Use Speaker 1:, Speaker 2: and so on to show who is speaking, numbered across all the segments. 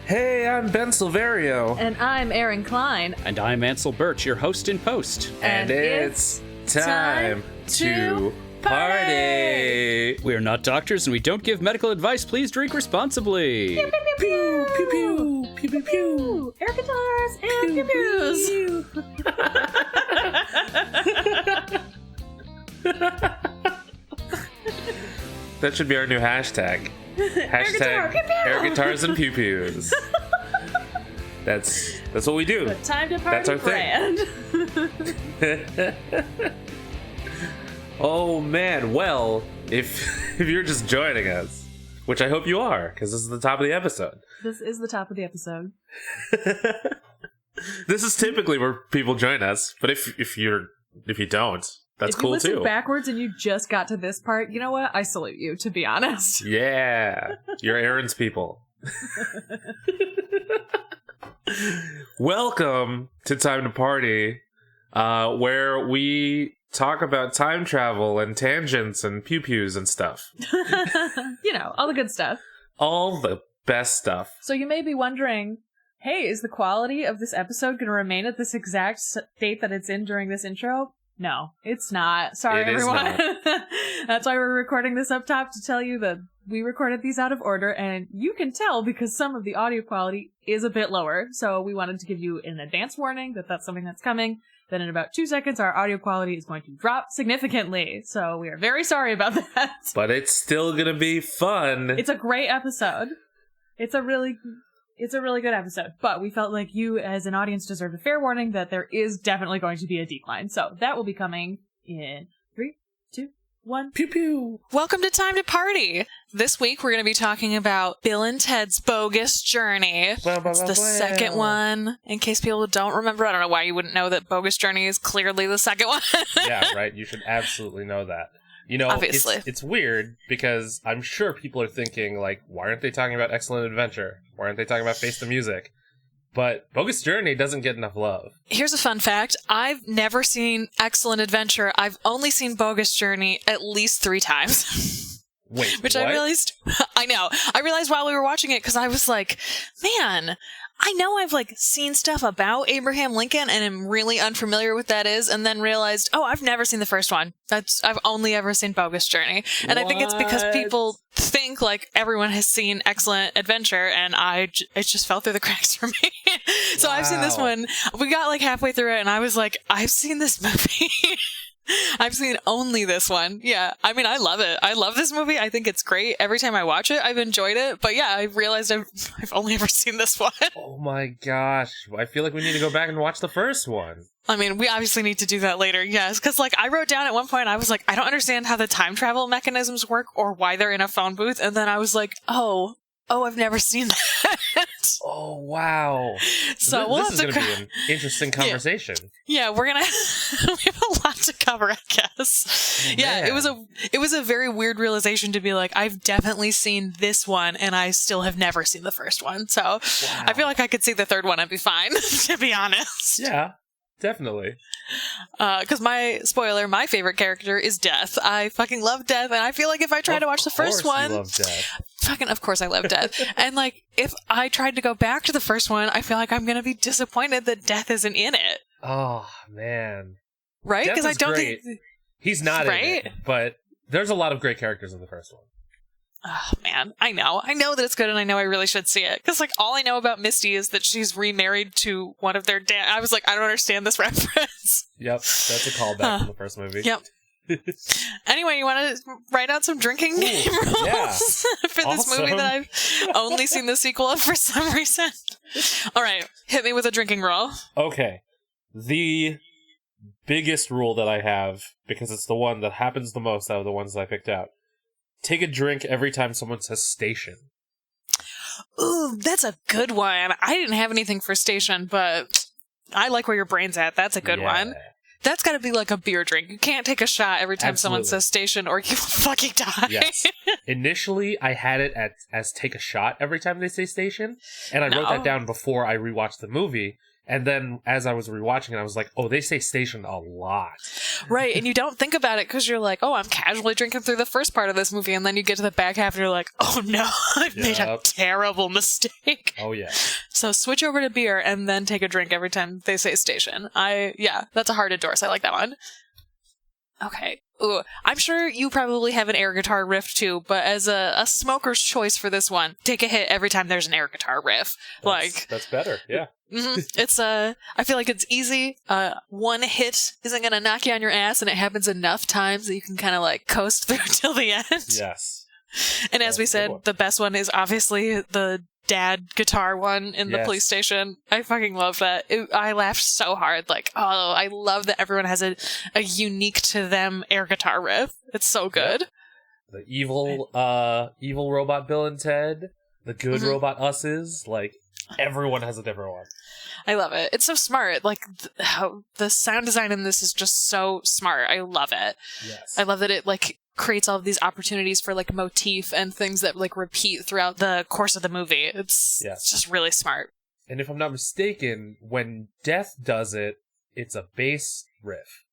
Speaker 1: Hey, I'm Ben Silverio.
Speaker 2: And I'm Erin, Cline.
Speaker 3: And I'm Ansel Birch, your host in post.
Speaker 1: And it's time to party.
Speaker 3: We are not doctors and we don't give medical advice. Please drink responsibly.
Speaker 2: Pew, pew, pew, pew.
Speaker 1: Pew, pew, pew, pew, pew.
Speaker 2: Air guitars and pew, pews.
Speaker 1: That should be our new hashtag. Hashtag air guitars and pew pews. That's what we do.
Speaker 2: The time to party
Speaker 1: That's our
Speaker 2: brand.
Speaker 1: thing. Oh man, well, if you're just joining us, which I hope you are, because this is the top of the episode.
Speaker 2: This is the top of the episode.
Speaker 1: This is typically where people join us, but if you don't, that's cool too.
Speaker 2: If you listen backwards and you just got to this part, you know what? I salute you, to be honest.
Speaker 1: Yeah, you're Erin's people. Welcome to Time to Party, where we talk about time travel and tangents and pew-pews and stuff.
Speaker 2: You know, all the good stuff.
Speaker 1: All the best stuff.
Speaker 2: So you may be wondering, hey, is the quality of this episode going to remain at this exact state that it's in during this intro? No, it's not. Sorry, everyone. That's why we're recording this up top, to tell you that we recorded these out of order, and you can tell because some of the audio quality is a bit lower. So we wanted to give you an advance warning that that's something that's coming. Then in about 2 seconds, our audio quality is going to drop significantly. So we are very sorry about that.
Speaker 1: But it's still going to be fun.
Speaker 2: It's a great episode. It's a really good episode, but we felt like you as an audience deserved a fair warning that there is definitely going to be a decline. So that will be coming in 3, 2, 1.
Speaker 1: Pew pew.
Speaker 4: Welcome to Time to Party. This week we're going to be talking about Bill and Ted's Bogus Journey. It's the second one. In case people don't remember, I don't know why you wouldn't know that Bogus Journey is clearly the second one.
Speaker 1: Yeah, right. You should absolutely know that. You know,
Speaker 4: obviously.
Speaker 1: It's weird because I'm sure people are thinking, like, why aren't they talking about Excellent Adventure? Why aren't they talking about Face the Music? But Bogus Journey doesn't get enough love. Here's
Speaker 4: a fun fact. I've never seen Excellent Adventure. I've only seen Bogus Journey at least 3 times.
Speaker 1: Wait,
Speaker 4: Which
Speaker 1: what?
Speaker 4: I realized while we were watching it, because I was like, man, I know I've seen stuff about Abraham Lincoln and am really unfamiliar with that is, and then realized, oh, I've never seen the first one. I've only ever seen Bogus Journey. And I think it's because people think everyone has seen Excellent Adventure, and it just fell through the cracks for me. So I've seen this one. We got halfway through it and I was like, I've seen this movie. I've seen only this one. Yeah. I mean, I love it. I love this movie. I think it's great. Every time I watch it, I've enjoyed it. But yeah, I realized I've only ever seen this one.
Speaker 1: Oh my gosh. I feel like we need to go back and watch the first one.
Speaker 4: I mean, we obviously need to do that later, yes. Because, I wrote down at one point, I was like, I don't understand how the time travel mechanisms work or why they're in a phone booth. And then I was like, oh, I've never seen that.
Speaker 1: Oh, wow.
Speaker 4: So
Speaker 1: this is going to be an interesting conversation.
Speaker 4: Yeah, we're going to... we have a lot to cover, I guess.
Speaker 1: Oh,
Speaker 4: yeah, it was a very weird realization to be like, I've definitely seen this one, and I still have never seen the first one. So wow. I feel like I could see the third one and be fine, to be honest.
Speaker 1: Yeah. Definitely.
Speaker 4: Because my favorite character is Death. I fucking love Death, and I feel like if I tried to watch the first one...
Speaker 1: You love Death.
Speaker 4: Of course I love Death. And, if I tried to go back to the first one, I feel like I'm going to be disappointed that Death isn't in it.
Speaker 1: Oh, man.
Speaker 4: Right? Because I don't
Speaker 1: great.
Speaker 4: think...
Speaker 1: He's not in it, but there's a lot of great characters in the first one.
Speaker 4: Oh, man. I know that it's good, and I know I really should see it. Because, all I know about Misty is that she's remarried to one of their dad. I was like, I don't understand this reference.
Speaker 1: Yep, that's a callback from the first movie.
Speaker 4: Yep. Anyway, you want to write out some drinking game rules for this movie that I've only seen the sequel of for some reason? All right, hit me with a drinking rule.
Speaker 1: Okay. The biggest rule that I have, because it's the one that happens the most out of the ones that I picked out, take a drink every time someone says station.
Speaker 4: Ooh, that's a good one. I didn't have anything for station, but I like where your brain's at. That's a good one. That's got to be like a beer drink. You can't take a shot every time someone says station or you will fucking die.
Speaker 1: Yes. Initially, I had it as take a shot every time they say station, and I wrote that down before I rewatched the movie, And then as I was rewatching it, I was like, oh, they say station a lot.
Speaker 4: Right, and you don't think about it because you're like, oh, I'm casually drinking through the first part of this movie, and then you get to the back half and you're like, oh no, I've made a terrible mistake.
Speaker 1: Oh yeah.
Speaker 4: So switch over to beer and then take a drink every time they say station. That's a hard endorse. I like that one. Okay. Ooh, I'm sure you probably have an air guitar riff too, but as a smoker's choice for this one, take a hit every time there's an air guitar riff.
Speaker 1: That's better, yeah.
Speaker 4: It's I feel like it's easy. One hit isn't gonna knock you on your ass, and it happens enough times that you can kind of like coast through till the end.
Speaker 1: Yes.
Speaker 4: And as we said, the best one is obviously the dad guitar one in the police station. I fucking love that. I laughed so hard. Like, oh, I love that everyone has a unique to them air guitar riff. It's so good.
Speaker 1: The evil robot Bill and Ted, the good robot Us's, like everyone has a different one.
Speaker 4: I love it. It's so smart. Like how the sound design in this is just so smart. I love it.
Speaker 1: Yes.
Speaker 4: I love that it like creates all of these opportunities for like motif and things that like repeat throughout the course of the movie. It's just really smart.
Speaker 1: And if I'm not mistaken, when Death does it, it's a bass riff.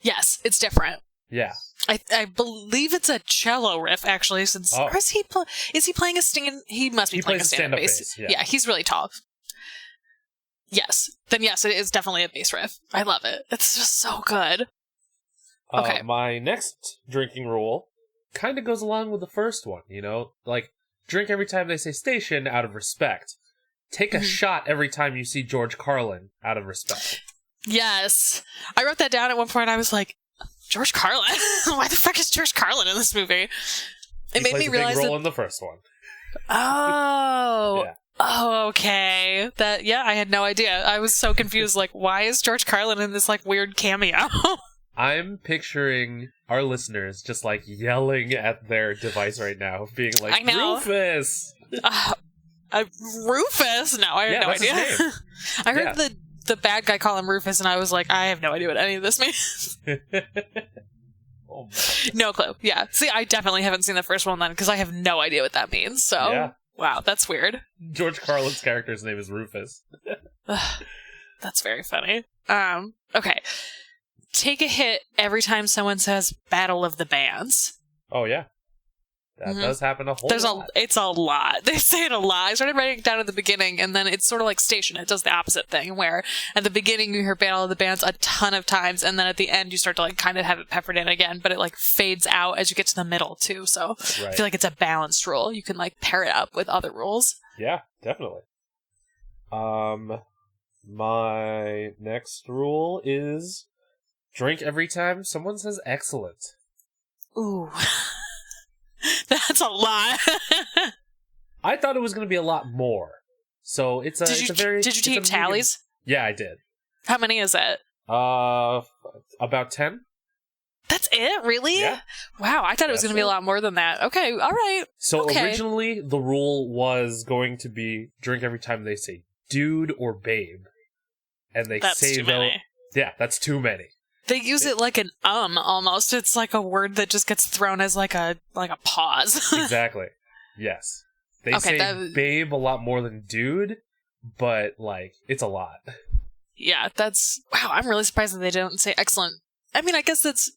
Speaker 4: Yes, it's different.
Speaker 1: Yeah.
Speaker 4: I believe it's a cello riff actually. Since or is he playing a stand? He must be playing a stand-up bass. Yeah, he's really tall. Yes. Then yes, it is definitely a bass riff. I love it. It's just so good. Okay.
Speaker 1: My next drinking rule kind of goes along with the first one, you know? Like, drink every time they say station out of respect. Take a shot every time you see George Carlin out of respect.
Speaker 4: Yes. I wrote that down at one point. I was like, George Carlin? Why the fuck is George Carlin in this movie? It made me realize
Speaker 1: a big role in the first one.
Speaker 4: Oh.
Speaker 1: Yeah.
Speaker 4: Oh, okay. I had no idea. I was so confused. Like, why is George Carlin in this, like, weird cameo?
Speaker 1: I'm picturing our listeners just, like, yelling at their device right now, being like, Rufus!
Speaker 4: Rufus? No, I have no idea.
Speaker 1: His name.
Speaker 4: I heard the bad guy call him Rufus, and I was like, I have no idea what any of this means.
Speaker 1: Oh,
Speaker 4: no clue. Yeah. See, I definitely haven't seen the first one then, because I have no idea what that means. So, wow, that's weird.
Speaker 1: George Carlin's character's name is Rufus.
Speaker 4: That's very funny. Okay. Take a hit every time someone says Battle of the Bands.
Speaker 1: Oh, yeah. That does happen a whole lot.
Speaker 4: It's a lot. They say it a lot. I started writing it down at the beginning, and then it's sort of like Station. It does the opposite thing, where at the beginning you hear Battle of the Bands a ton of times, and then at the end you start to like kind of have it peppered in again, but it like fades out as you get to the middle too. So I feel like it's a balanced rule. You can like pair it up with other rules.
Speaker 1: Yeah, definitely. My next rule is drink every time someone says excellent.
Speaker 4: Ooh. That's a lot.
Speaker 1: I thought it was going to be a lot more. So it's a
Speaker 4: Did you take tallies?
Speaker 1: Yeah, I did.
Speaker 4: How many is it?
Speaker 1: About 10.
Speaker 4: That's it? Really?
Speaker 1: Yeah.
Speaker 4: Wow, I thought it was going to be a lot more than that. Okay, all right.
Speaker 1: So originally the rule was going to be drink every time they say dude or babe. And they say
Speaker 4: too many.
Speaker 1: Yeah, that's too many.
Speaker 4: They use it like an almost. It's like a word that just gets thrown as like a pause.
Speaker 1: Exactly. Yes. They say babe a lot more than dude, but like it's a lot.
Speaker 4: Yeah, wow, I'm really surprised that they don't say excellent. I mean, I guess this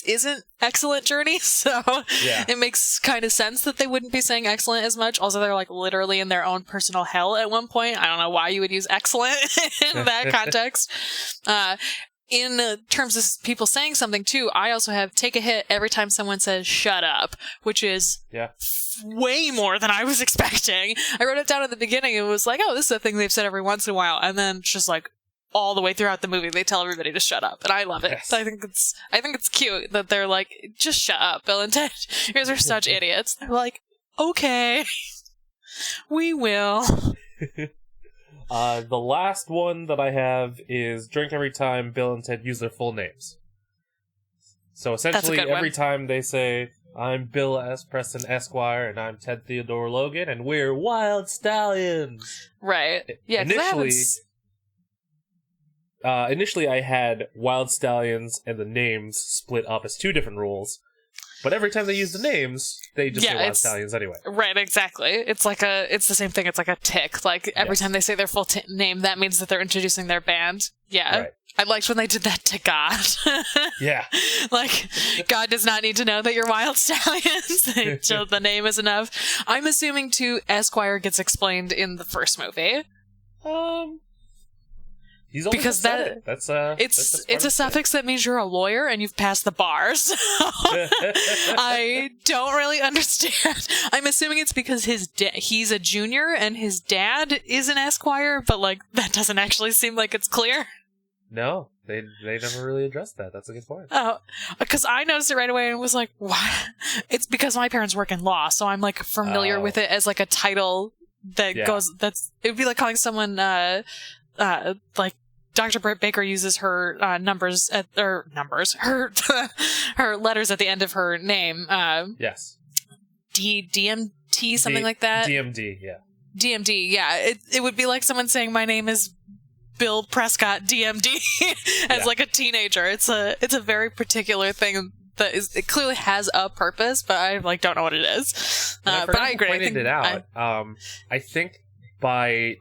Speaker 4: isn't Excellent Journey, so it makes kind of sense that they wouldn't be saying excellent as much. Also, they're like literally in their own personal hell at one point. I don't know why you would use excellent in that context. In terms of people saying something too, I also have take a hit every time someone says shut up, which is way more than I was expecting. I wrote it down at the beginning. It was like, oh, this is a thing they've said every once in a while. And then just like all the way throughout the movie, they tell everybody to shut up. And I love it. Yes. I think it's cute that they're like, just shut up, Bill and Ted. You guys are such idiots. They're like, okay, we will.
Speaker 1: The last one that I have is drink every time Bill and Ted use their full names. So essentially, every time they say, I'm Bill S. Preston Esquire, and I'm Ted Theodore Logan, and we're Wild Stallions.
Speaker 4: Right. Yeah,
Speaker 1: initially I had Wild Stallions and the names split up as two different rules. But every time they use the names, they just say Wild Stallions anyway.
Speaker 4: Right, exactly. It's the same thing. It's like a tick. Like every time they say their full name, that means that they're introducing their band. Yeah. Right. I liked when they did that to God.
Speaker 1: Yeah.
Speaker 4: Like, God does not need to know that you're Wild Stallions. The name is enough. I'm assuming, too, Esquire gets explained in the first movie.
Speaker 1: He's only
Speaker 4: because
Speaker 1: that's
Speaker 4: a suffix that means you're a lawyer and you've passed the bar. So I don't really understand. I'm assuming it's because he's a junior and his dad is an Esquire, but like that doesn't actually seem like it's clear.
Speaker 1: No, they never really addressed that. That's a good point.
Speaker 4: Oh, because I noticed it right away and was like, what? It's because my parents work in law, so I'm like familiar with it as like a title that goes. It would be like calling someone like. Dr. Britt Baker uses her her letters at the end of her name.
Speaker 1: Yes.
Speaker 4: DMT, something like that.
Speaker 1: DMD, yeah.
Speaker 4: DMD, yeah. It would be like someone saying my name is Bill Prescott DMD as like a teenager. It's a very particular thing that it clearly has a purpose, but I like don't know what it is. But I agree.
Speaker 1: Pointed it out. I think it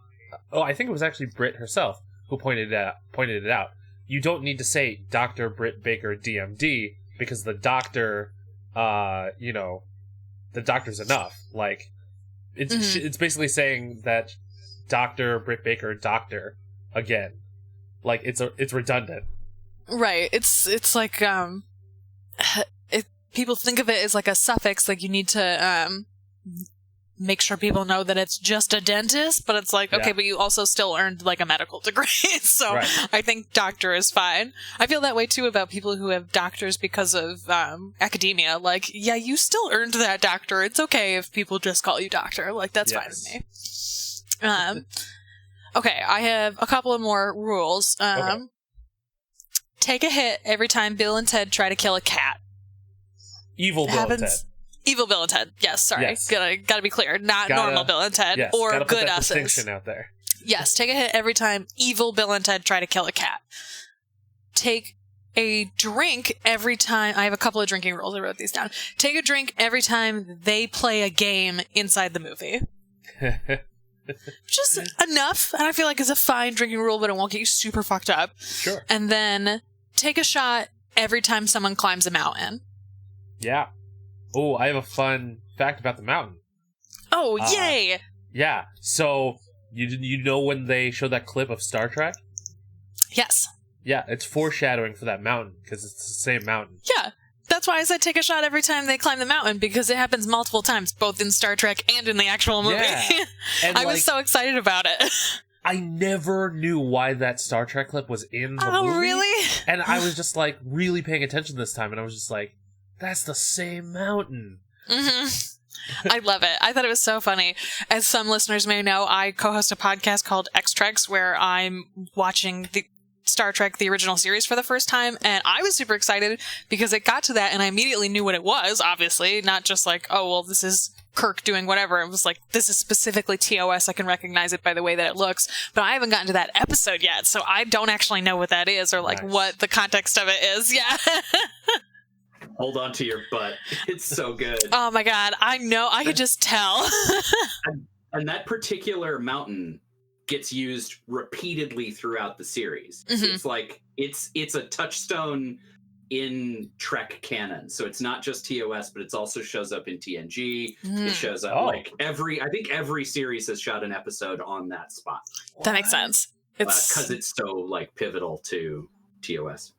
Speaker 1: was actually Britt herself who pointed it out. You don't need to say Dr. Britt Baker DMD because the doctor, the doctor's enough. Like, it's basically saying that Dr. Britt Baker doctor again. Like, it's redundant.
Speaker 4: Right. It's like people think of it as like a suffix. Like you need to make sure people know that it's just a dentist, but it's like, okay, but you also still earned like a medical degree. So I think doctor is fine. I feel that way too about people who have doctors because of academia. Like, yeah, you still earned that doctor. It's okay if people just call you doctor. Like, that's fine with me. Okay, I have a couple of more rules. Take a hit every time Bill and Ted try to kill a cat.
Speaker 1: Evil Bill and Ted.
Speaker 4: Evil Bill and Ted. Yes, sorry. Yes. Gotta be clear. Not normal Bill and Ted or
Speaker 1: gotta
Speaker 4: good
Speaker 1: put that
Speaker 4: us's.
Speaker 1: Distinction out there.
Speaker 4: Yes, take a hit every time evil Bill and Ted try to kill a cat. Take a drink every time. I have a couple of drinking rules. I wrote these down. Take a drink every time they play a game inside the movie. Just enough, and I feel like it's a fine drinking rule, but it won't get you super fucked up.
Speaker 1: Sure.
Speaker 4: And then take a shot every time someone climbs a mountain.
Speaker 1: Yeah. Oh, I have a fun fact about the mountain.
Speaker 4: Oh, yay!
Speaker 1: Yeah. So, you know when they showed that clip of Star Trek?
Speaker 4: Yes.
Speaker 1: Yeah, it's foreshadowing for that mountain, because it's the same mountain.
Speaker 4: Yeah. That's why I said take a shot every time they climb the mountain, because it happens multiple times, both in Star Trek and in the actual movie. Yeah.
Speaker 1: I
Speaker 4: was so excited about it.
Speaker 1: I never knew why that Star Trek clip was in the movie.
Speaker 4: Oh, really?
Speaker 1: And I was just, like, really paying attention this time, and I was just like, that's the same mountain.
Speaker 4: Mm-hmm. I love it. I thought it was so funny. As some listeners may know, I co-host a podcast called X-Treks, where I'm watching the Star Trek, the original series, for the first time, and I was super excited because it got to that and I immediately knew what it was, obviously, not just like, oh, well, this is Kirk doing whatever. It was like, this is specifically TOS. I can recognize it by the way that it looks, but I haven't gotten to that episode yet, so I don't actually know what that is or like what the context of it is. Yeah.
Speaker 5: Hold on to your butt. It's so good.
Speaker 4: Oh my God. I know. I could just tell.
Speaker 5: and that particular mountain gets used repeatedly throughout the series. Mm-hmm. It's like it's a touchstone in Trek canon. So it's not just TOS, but it also shows up in TNG. It shows up I think every series has shot an episode on that spot.
Speaker 4: That makes sense. It's
Speaker 5: because it's so like pivotal to TOS.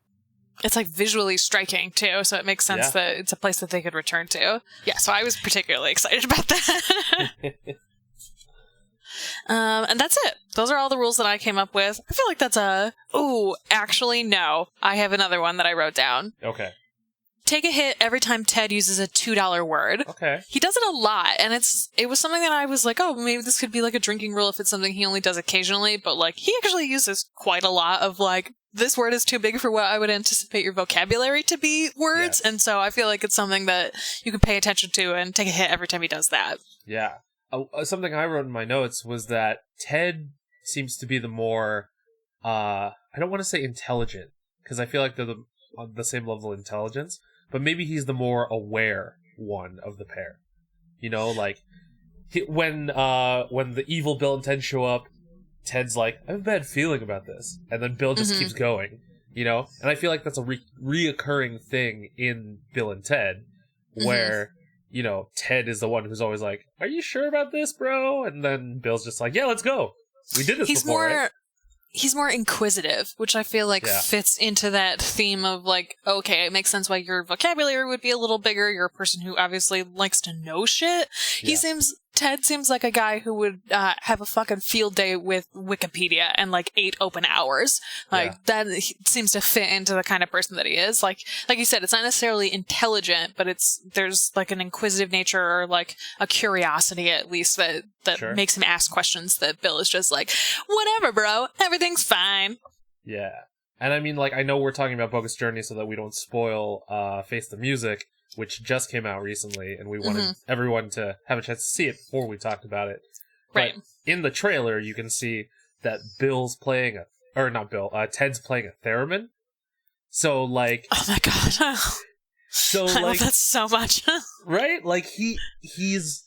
Speaker 4: It's like visually striking too, so it makes sense that it's a place that they could return to. Yeah, so I was particularly excited about that. And that's it. Those are all the rules that I came up with. I feel like that's actually no. I have another one that I wrote down.
Speaker 1: Okay.
Speaker 4: Take a hit every time Ted uses a $2 word.
Speaker 1: Okay.
Speaker 4: He does it a lot, and it was something that I was like, oh, maybe this could be like a drinking rule if it's something he only does occasionally, but like he actually uses quite a lot of like, this word is too big for what I would anticipate your vocabulary to be words, and so I feel like it's something that you can pay attention to and take a hit every time he does that.
Speaker 1: Yeah. Something I wrote in my notes was that Ted seems to be the more, I don't want to say intelligent, because I feel like they're on the same level of intelligence, but maybe he's the more aware one of the pair. You know, like when the evil Bill and Ted show up, Ted's like, I have a bad feeling about this, and then Bill just keeps going. You know, and I feel like that's a reoccurring thing in Bill and Ted, where you know Ted is the one who's always like, "Are you sure about this, bro?" And then Bill's just like, "Yeah, let's go. We did this before." Right?
Speaker 4: He's more inquisitive, which I feel like fits into that theme of like, okay, it makes sense why your vocabulary would be a little bigger. You're a person who obviously likes to know shit. Yeah. Ted seems like a guy who would have a fucking field day with Wikipedia and like 8 open hours. Like that seems to fit into the kind of person that he is. Like you said, it's not necessarily intelligent, but there's like an inquisitive nature or like a curiosity at least that makes him ask questions that Bill is just like, whatever, bro, everything's fine.
Speaker 1: Yeah. And I mean, like, I know we're talking about Bogus Journey so that we don't spoil Face the Music, which just came out recently, and we wanted everyone to have a chance to see it before we talked about it.
Speaker 4: Right.
Speaker 1: But in the trailer, you can see that Ted's playing a theremin. So, like...
Speaker 4: Oh my god.
Speaker 1: So,
Speaker 4: I love that so much.
Speaker 1: Right? Like, he's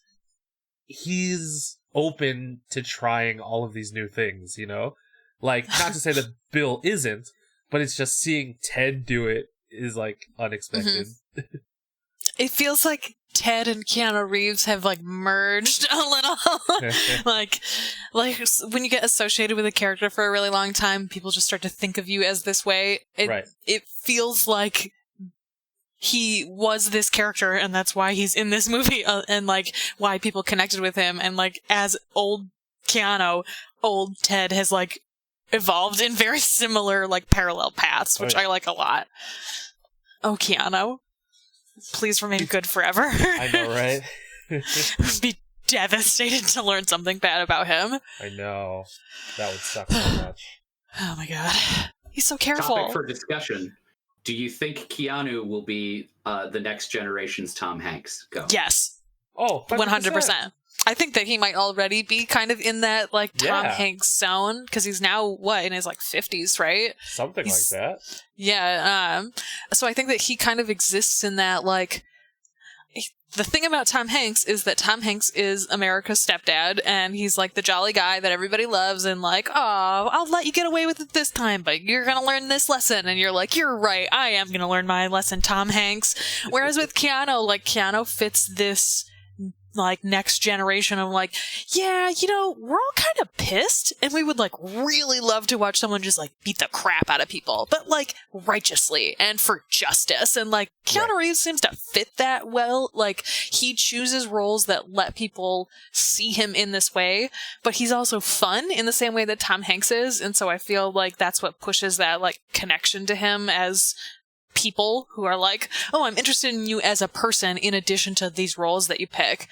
Speaker 1: open to trying all of these new things, you know? Like, not to say that Bill isn't, but it's just seeing Ted do it is, like, unexpected.
Speaker 4: It feels like Ted and Keanu Reeves have like merged a little. like when you get associated with a character for a really long time, people just start to think of you as this way. It feels like he was this character, and that's why he's in this movie, and like why people connected with him. And like as old Keanu, old Ted has like evolved in very similar like parallel paths, which I like a lot. Oh, Keanu. Please remain good forever.
Speaker 1: I know, right?
Speaker 4: I'd be devastated to learn something bad about him.
Speaker 1: I know. That would suck so much.
Speaker 4: Oh my god. He's so careful.
Speaker 5: Topic for discussion. Do you think Keanu will be the next generation's Tom Hanks? Go.
Speaker 4: Yes.
Speaker 1: Oh,
Speaker 4: 100%. I think that he might already be kind of in that like Tom Hanks zone, because he's now in his like 50s, right?
Speaker 1: Something like that.
Speaker 4: Yeah. So I think that he kind of exists in that like. The thing about Tom Hanks is that Tom Hanks is America's stepdad, and he's like the jolly guy that everybody loves, and like, oh, I'll let you get away with it this time, but you're gonna learn this lesson, and you're like, you're right, I am gonna learn my lesson, Tom Hanks. Whereas with Keanu, like Keanu fits this like next generation of like, yeah, you know, we're all kind of pissed, and we would like really love to watch someone just like beat the crap out of people, but like righteously and for justice. And like Keanu Reeves seems to fit that well. Like he chooses roles that let people see him in this way, but he's also fun in the same way that Tom Hanks is. And so I feel like that's what pushes that like connection to him as people who are like, oh, I'm interested in you as a person in addition to these roles that you pick.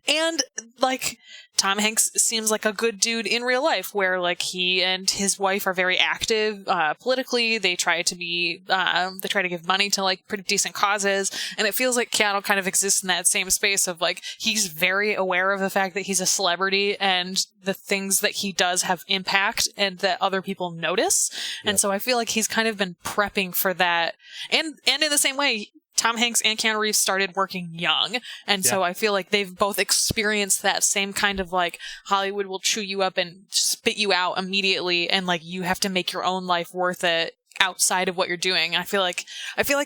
Speaker 4: And like Tom Hanks seems like a good dude in real life, where like he and his wife are very active politically. They try to give money to like pretty decent causes, and it feels like Keanu kind of exists in that same space of like he's very aware of the fact that he's a celebrity and the things that he does have impact and that other people notice. And so I feel like he's kind of been prepping for that. And in the same way, Tom Hanks and Keanu Reeves started working young. And so I feel like they've both experienced that same kind of like Hollywood will chew you up and spit you out immediately. And like you have to make your own life worth it outside of what you're doing. And I feel like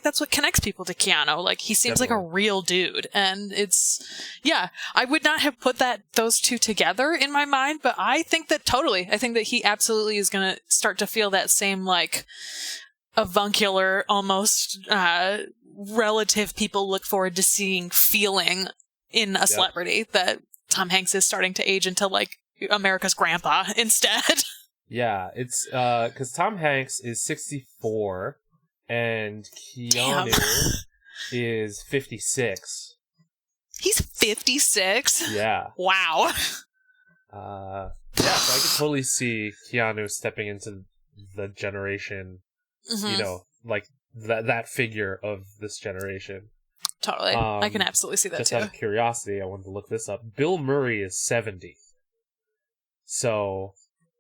Speaker 4: that's what connects people to Keanu. Like he seems like a real dude. And I would not have put those two together in my mind, but I think that he absolutely is going to start to feel that same like avuncular, almost relative people look forward to seeing feeling in a celebrity that Tom Hanks is starting to age into like America's grandpa instead.
Speaker 1: Yeah, it's because Tom Hanks is 64 and Keanu is 56.
Speaker 4: He's 56?
Speaker 1: Yeah.
Speaker 4: Wow.
Speaker 1: So I could totally see Keanu stepping into the generation, you know, like that figure of this generation.
Speaker 4: Totally. I can absolutely see that
Speaker 1: just
Speaker 4: too.
Speaker 1: Just out of curiosity, I wanted to look this up. Bill Murray is 70. So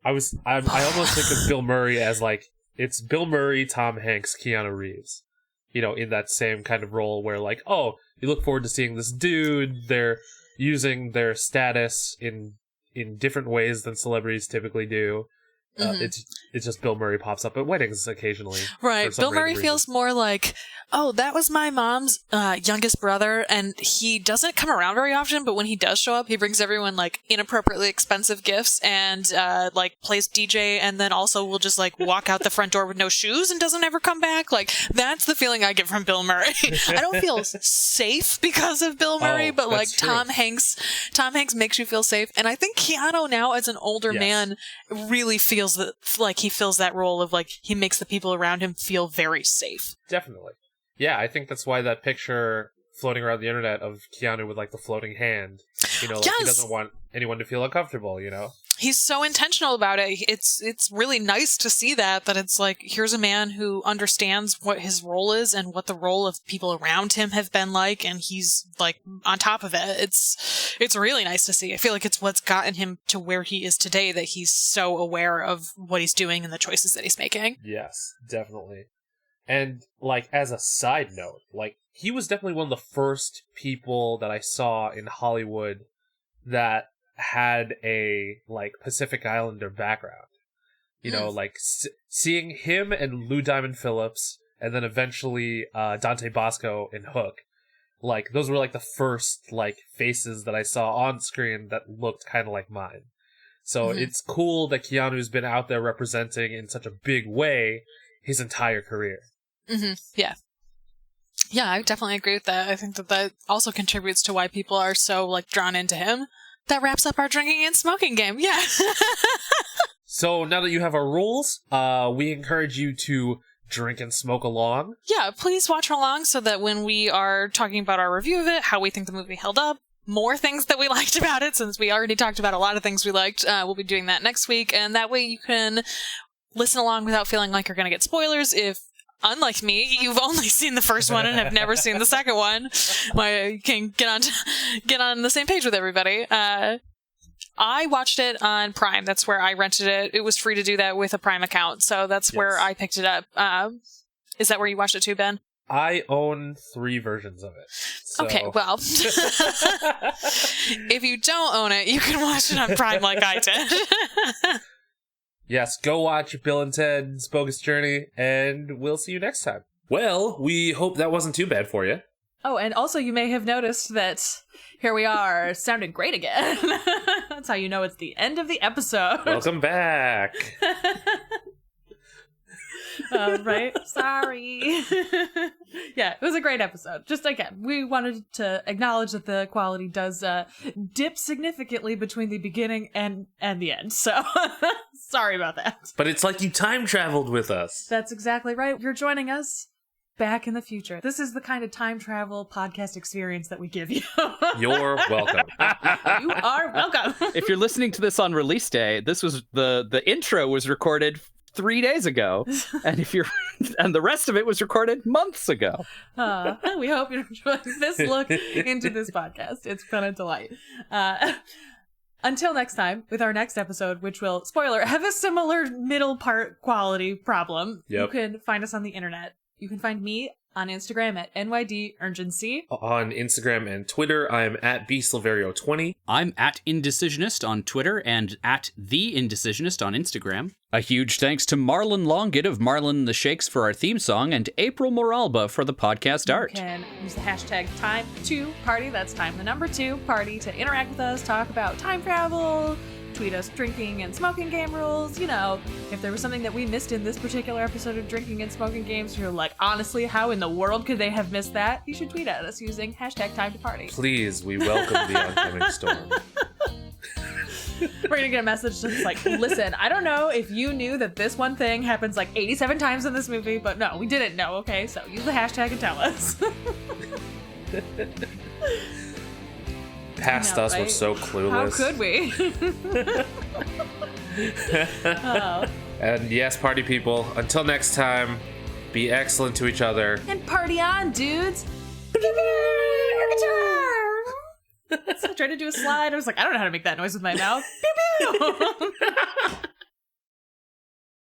Speaker 1: I almost think of Bill Murray as like, it's Bill Murray, Tom Hanks, Keanu Reeves. in that same kind of role where like, oh, you look forward to seeing this dude. They're using their status in different ways than celebrities typically do. It's just Bill Murray pops up at weddings occasionally.
Speaker 4: Right. Bill Murray feels more like, oh, that was my mom's youngest brother, and he doesn't come around very often, but when he does show up, he brings everyone like inappropriately expensive gifts and like plays DJ, and then also will just like walk out the front door with no shoes and doesn't ever come back. Like, that's the feeling I get from Bill Murray. I don't feel safe because of Bill Murray, but like Tom Hanks makes you feel safe, and I think Keanu now as an older man really feels that like he fills that role of like he makes the people around him feel very safe.
Speaker 1: Definitely. Yeah, I think that's why that picture floating around the internet of Keanu with like the floating hand, he doesn't want anyone to feel uncomfortable,
Speaker 4: He's so intentional about it. It's really nice to see that it's like, here's a man who understands what his role is and what the role of people around him have been like, and he's like on top of it. It's really nice to see. I feel like it's what's gotten him to where he is today, that he's so aware of what he's doing and the choices that he's making.
Speaker 1: Yes, definitely. And like as a side note, like he was definitely one of the first people that I saw in Hollywood that had a like Pacific Islander background, like seeing him and Lou Diamond Phillips, and then eventually Dante Bosco in Hook, like those were like the first like faces that I saw on screen that looked kind of like mine. So it's cool that Keanu's been out there representing in such a big way his entire career.
Speaker 4: Yeah, I definitely agree with that. I think that also contributes to why people are so like drawn into him. That wraps up our drinking and smoking game. Yeah.
Speaker 1: So now that you have our rules, we encourage you to drink and smoke along.
Speaker 4: Yeah, please watch along so that when we are talking about our review of it, how we think the movie held up, more things that we liked about it, since we already talked about a lot of things we liked, we'll be doing that next week. And that way you can listen along without feeling like you're going to get spoilers if, unlike me, you've only seen the first one and have never seen the second one. You can get on the same page with everybody. I watched it on Prime. That's where I rented it. It was free to do that with a Prime account, so that's where I picked it up. Is that where you watched it too, Ben?
Speaker 1: I own 3 versions of it. So.
Speaker 4: Okay, well, if you don't own it, you can watch it on Prime like I did.
Speaker 1: Yes, go watch Bill and Ted's Bogus Journey, and we'll see you next time. Well, we hope that wasn't too bad for you.
Speaker 2: Oh, and also you may have noticed that here we are, sounding great again. That's how you know it's the end of the episode.
Speaker 1: Welcome back.
Speaker 2: Right? Sorry. Yeah, it was a great episode. Just again, we wanted to acknowledge that the quality does dip significantly between the beginning and the end. So sorry about that.
Speaker 1: But it's like you time traveled with us.
Speaker 2: That's exactly right. You're joining us back in the future. This is the kind of time travel podcast experience that we give you.
Speaker 1: You're welcome.
Speaker 2: You are welcome.
Speaker 3: If you're listening to this on release day, this was the intro was recorded 3 days ago, and and the rest of it was recorded months ago.
Speaker 2: We hope you're enjoying this look into this podcast. It's been a delight. Until next time, with our next episode, which will, spoiler, have a similar middle part quality problem.
Speaker 1: Yep.
Speaker 2: You can find us on the internet. You can find me on Instagram at NYDUrgency.
Speaker 1: On Instagram and Twitter, I'm at Silverio20.
Speaker 3: I'm at Indecisionist on Twitter and at The Indecisionist on Instagram. A huge thanks to Marlon Longit of Marlon and the Shakes for our theme song, and April Moralba for the podcast art.
Speaker 2: You can use the hashtag time2party, that's time the number 2 party, to interact with us, talk about time travel, tweet us drinking and smoking game rules. If there was something that we missed in this particular episode of Drinking and Smoking Games, you're like, honestly, how in the world could they have missed that? You should tweet at us using hashtag time to party.
Speaker 1: Please, we welcome the oncoming storm.
Speaker 2: We're gonna get a message that's like, listen, I don't know if you knew that this one thing happens like 87 times in this movie, but no, we didn't know, okay? So use the hashtag and tell us.
Speaker 1: Past us, right? We're so clueless.
Speaker 2: How could we? Oh.
Speaker 1: And yes, party people, until next time, be excellent to each other.
Speaker 2: And party on, dudes! I tried to do a slide. I was like, I don't know how to make that noise with my mouth. Pew pew!